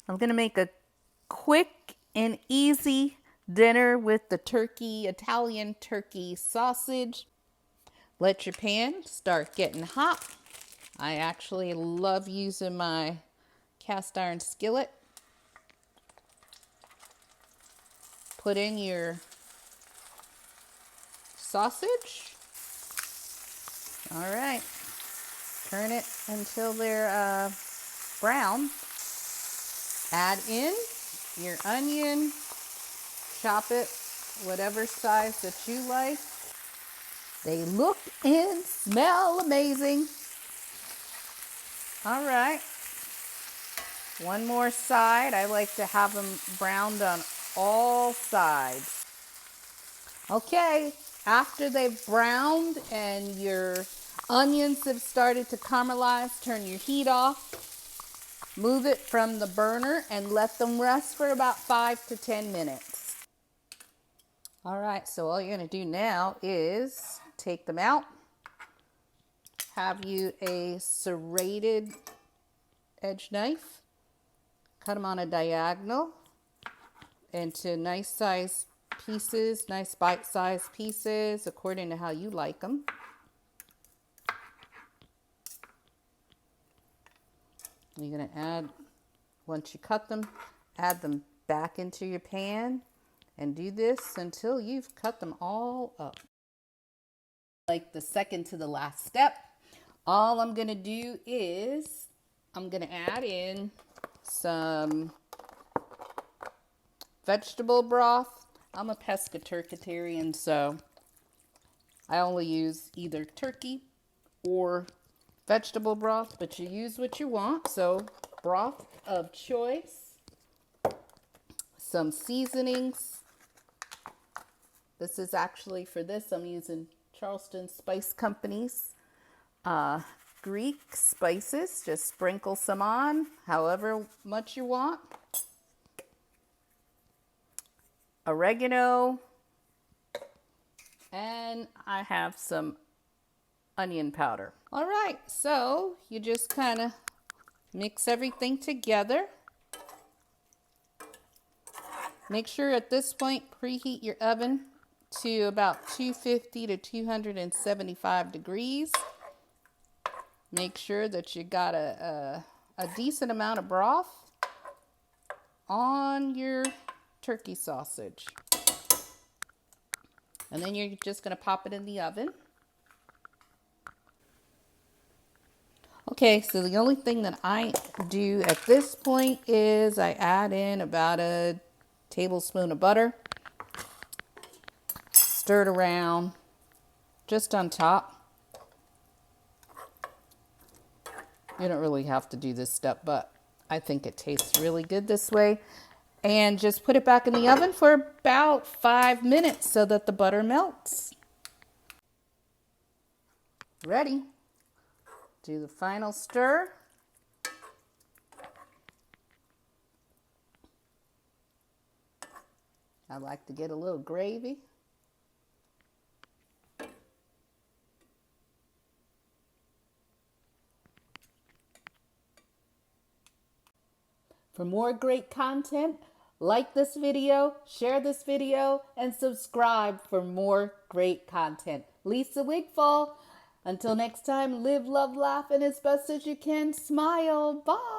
I'm going to make a quick and easy dinner with the Italian turkey sausage. Let your pan start getting hot. I actually love using my cast iron skillet. Put in your sausage. All right. Turn it until they're brown. Add in your onion. Chop it whatever size that you like. They look and smell amazing. All right. One more side. I like to have them browned on all sides. Okay, after they've browned and your onions have started to caramelize, turn your heat off, move it from the burner and let them rest for about 5 to 10 minutes. All right, so all you're gonna do now is take them out, have you a serrated edge knife, cut them on a diagonal into nice size pieces, nice bite-sized pieces according to how you like them. You're going to add, once you cut them, add them back into your pan and do this until you've cut them all up. Like the second to the last step, all I'm going to do is I'm going to add in some vegetable broth. I'm a pescatarian, so I only use either turkey or vegetable broth, but you use what you want. So broth of choice, some seasonings. This is actually, for this, I'm using Charleston Spice Company's Greek spices. Just sprinkle some on, however much you want. Oregano, and I have some onion powder. All right, so you just kind of mix everything together. Make sure at this point preheat your oven to about 250 to 275 degrees. Make sure that you got a decent amount of broth on your turkey sausage. And then you're just going to pop it in the oven. Okay, so the only thing that I do at this point is I add in about a tablespoon of butter. Stir it around just on top. You don't really have to do this step, but I think it tastes really good this way. And just put it back in the oven for about 5 minutes so that the butter melts. Ready. Do the final stir. I like to get a little gravy. For more great content, like this video, share this video, and subscribe for more great content. Lisa Wigfall. Until next time, live, love, laugh, and as best as you can, smile. Bye.